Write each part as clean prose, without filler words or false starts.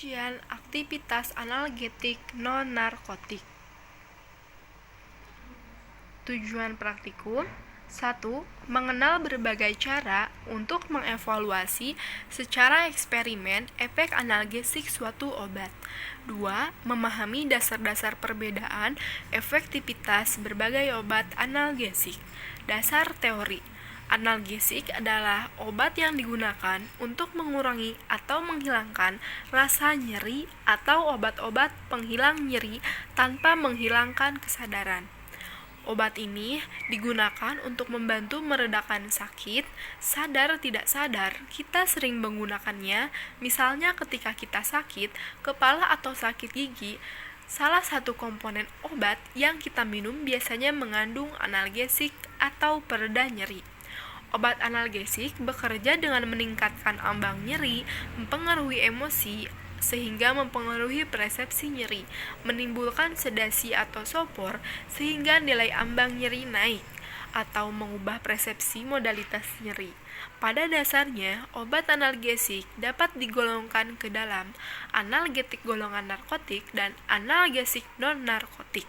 Pengujian aktivitas analgetik non-narkotik. Tujuan praktikum 1. Mengenal berbagai cara untuk mengevaluasi secara eksperimen efek analgesik suatu obat. 2. Memahami dasar-dasar perbedaan efektivitas berbagai obat analgesik. Dasar teori. Analgesik adalah obat yang digunakan untuk mengurangi atau menghilangkan rasa nyeri atau obat-obat penghilang nyeri tanpa menghilangkan kesadaran. Obat ini digunakan untuk membantu meredakan sakit. Sadar tidak sadar, kita sering menggunakannya, misalnya ketika kita sakit kepala atau sakit gigi. Salah satu komponen obat yang kita minum biasanya mengandung analgesik atau pereda nyeri. Obat analgesik bekerja dengan meningkatkan ambang nyeri, mempengaruhi emosi, sehingga mempengaruhi persepsi nyeri, menimbulkan sedasi atau sopor, sehingga nilai ambang nyeri naik, atau mengubah persepsi modalitas nyeri. Pada dasarnya, obat analgesik dapat digolongkan ke dalam analgetik golongan narkotik dan analgesik non-narkotik.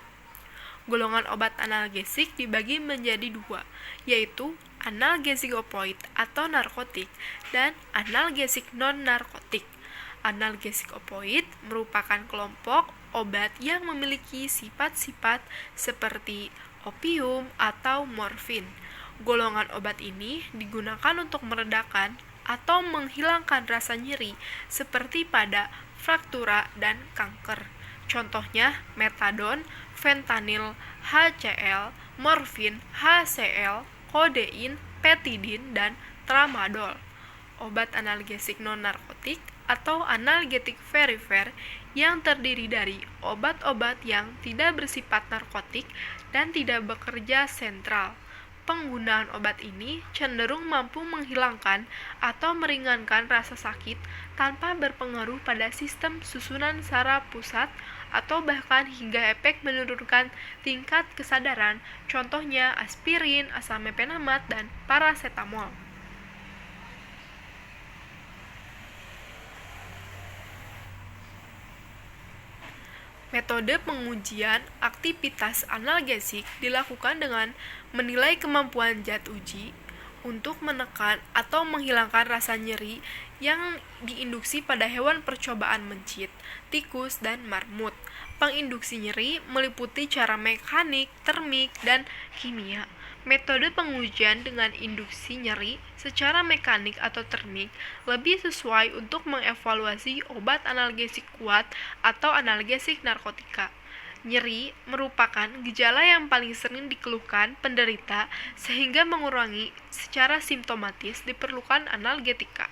Golongan obat analgesik dibagi menjadi dua, yaitu analgesik opioid atau narkotik dan analgesik non-narkotik. Analgesik opioid merupakan kelompok obat yang memiliki sifat-sifat seperti opium atau morfin. Golongan obat ini digunakan untuk meredakan atau menghilangkan rasa nyeri seperti pada fraktura dan kanker. Contohnya metadon, fentanyl, HCl, morfin, HCl, kodein, petidin, dan tramadol. Obat analgesik non-narkotik atau analgetik perifer yang terdiri dari obat-obat yang tidak bersifat narkotik dan tidak bekerja sentral. Penggunaan obat ini cenderung mampu menghilangkan atau meringankan rasa sakit tanpa berpengaruh pada sistem susunan saraf pusat atau bahkan hingga efek menurunkan tingkat kesadaran, contohnya aspirin, asam mefenamat, dan parasetamol. Metode pengujian aktivitas analgesik dilakukan dengan menilai kemampuan zat uji untuk menekan atau menghilangkan rasa nyeri yang diinduksi pada hewan percobaan mencit, tikus, dan marmut. Penginduksi nyeri meliputi cara mekanik, termik, dan kimia. Metode pengujian dengan induksi nyeri secara mekanik atau termik lebih sesuai untuk mengevaluasi obat analgesik kuat atau analgesik narkotika. Nyeri merupakan gejala yang paling sering dikeluhkan penderita, sehingga mengurangi secara simptomatis diperlukan analgetika.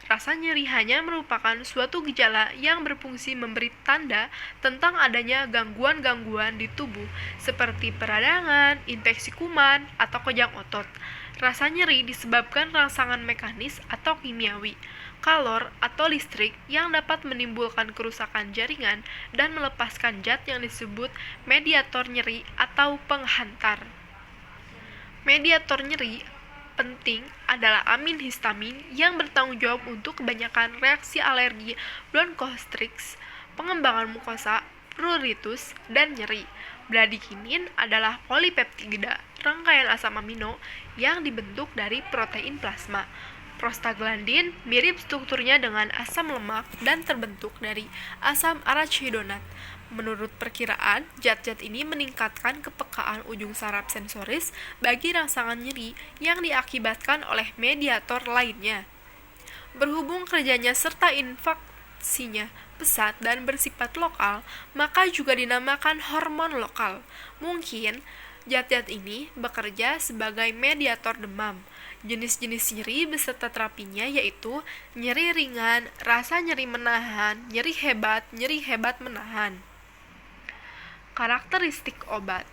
Rasa nyeri hanya merupakan suatu gejala yang berfungsi memberi tanda tentang adanya gangguan-gangguan di tubuh, seperti peradangan, infeksi kuman, atau kejang otot. Rasa nyeri disebabkan rangsangan mekanis atau kimiawi, kalor atau listrik yang dapat menimbulkan kerusakan jaringan dan melepaskan zat yang disebut mediator nyeri atau penghantar. Mediator nyeri penting adalah amin histamin yang bertanggung jawab untuk kebanyakan reaksi alergi bronkostrix, pengembangan mukosa, pruritus, dan nyeri. Bradykinin adalah polipeptida, rangkaian asam amino yang dibentuk dari protein plasma. Prostaglandin mirip strukturnya dengan asam lemak dan terbentuk dari asam arachidonat. Menurut perkiraan, zat-zat ini meningkatkan kepekaan ujung saraf sensoris bagi rangsangan nyeri yang diakibatkan oleh mediator lainnya. Berhubung kerjanya serta infeksinya pesat dan bersifat lokal, maka juga dinamakan hormon lokal. Mungkin zat-zat ini bekerja sebagai mediator demam. Jenis-jenis nyeri beserta terapinya yaitu nyeri ringan, rasa nyeri menahan, nyeri hebat menahan. Karakteristik obat.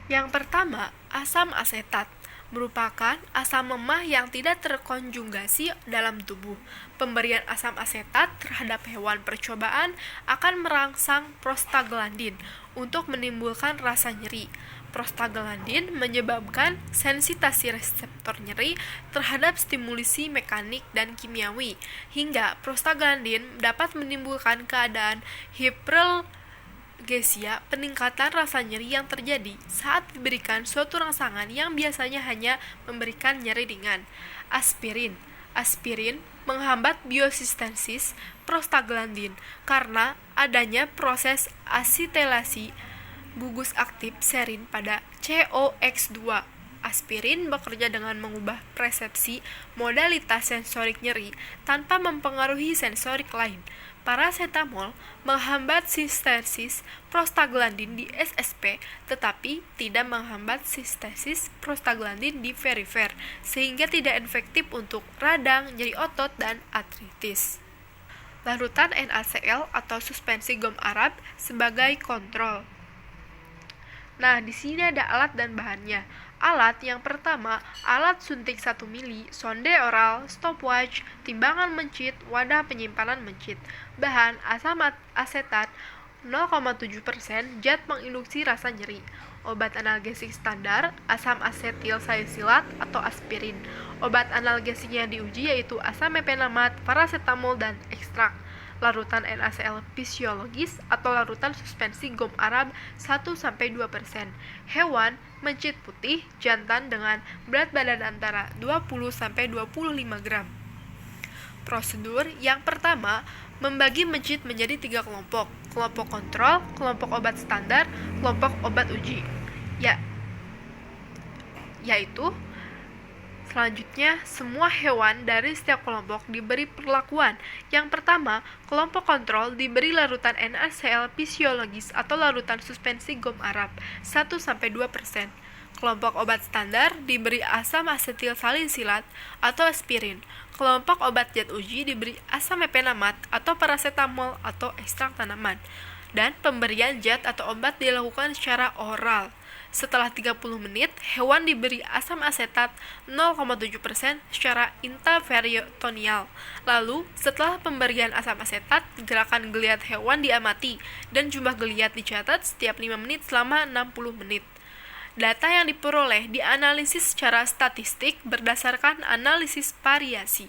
Yang pertama, asam asetat merupakan asam lemah yang tidak terkonjugasi dalam tubuh. Pemberian asam asetat terhadap hewan percobaan akan merangsang prostaglandin untuk menimbulkan rasa nyeri. Prostaglandin menyebabkan sensitasi reseptor nyeri terhadap stimulasi mekanik dan kimiawi, hingga prostaglandin dapat menimbulkan keadaan hiperalgesia, peningkatan rasa nyeri yang terjadi saat diberikan suatu rangsangan yang biasanya hanya memberikan nyeri ringan. Aspirin menghambat biosintesis prostaglandin karena adanya proses asetilasi gugus aktif serin pada COX-2. Aspirin bekerja dengan mengubah persepsi modalitas sensorik nyeri tanpa mempengaruhi sensorik lain. Paracetamol menghambat sintesis prostaglandin di SSP, tetapi tidak menghambat sintesis prostaglandin di perifer, sehingga tidak efektif untuk radang, nyeri otot, dan artritis. Larutan NaCl atau suspensi gom Arab sebagai kontrol. Nah, di sini ada alat dan bahannya. Alat yang pertama, alat suntik 1 mili, sonde oral, stopwatch, timbangan mencit, wadah penyimpanan mencit. Bahan, asam asetat 0,7%, zat penginduksi rasa nyeri. Obat analgesik standar, asam asetil salisilat atau aspirin. Obat analgesik yang diuji yaitu asam mefenamat, paracetamol, dan ekstrak. Larutan NaCl fisiologis atau larutan suspensi gom Arab 1-2%. Hewan, mencit putih, jantan dengan berat badan antara 20-25 gram. Prosedur yang pertama, membagi mencit menjadi 3 kelompok. Kelompok kontrol, kelompok obat standar, kelompok obat uji. Yaitu selanjutnya, semua hewan dari setiap kelompok diberi perlakuan. Yang pertama, kelompok kontrol diberi larutan NaCl fisiologis atau larutan suspensi gom Arab 1-2%. Kelompok obat standar diberi asam asetil salisilat atau aspirin. Kelompok obat zat uji diberi asam mefenamat atau paracetamol atau ekstrak tanaman. Dan pemberian zat atau obat dilakukan secara oral. Setelah 30 menit, hewan diberi asam asetat 0,7% secara intraperitoneal. Lalu, setelah pemberian asam asetat, gerakan geliat hewan diamati dan jumlah geliat dicatat setiap 5 menit selama 60 menit. Data yang diperoleh dianalisis secara statistik berdasarkan analisis variasi,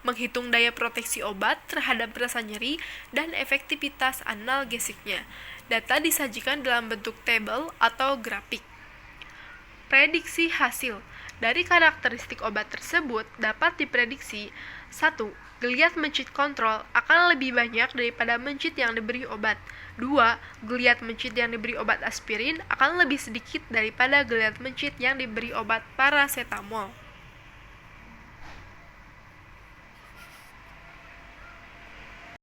menghitung daya proteksi obat terhadap rasa nyeri dan efektivitas analgesiknya. Data disajikan dalam bentuk tabel atau grafik. Prediksi hasil. Dari karakteristik obat tersebut dapat diprediksi 1. Geliat mencit kontrol akan lebih banyak daripada mencit yang diberi obat. 2. Geliat mencit yang diberi obat aspirin akan lebih sedikit daripada geliat mencit yang diberi obat paracetamol.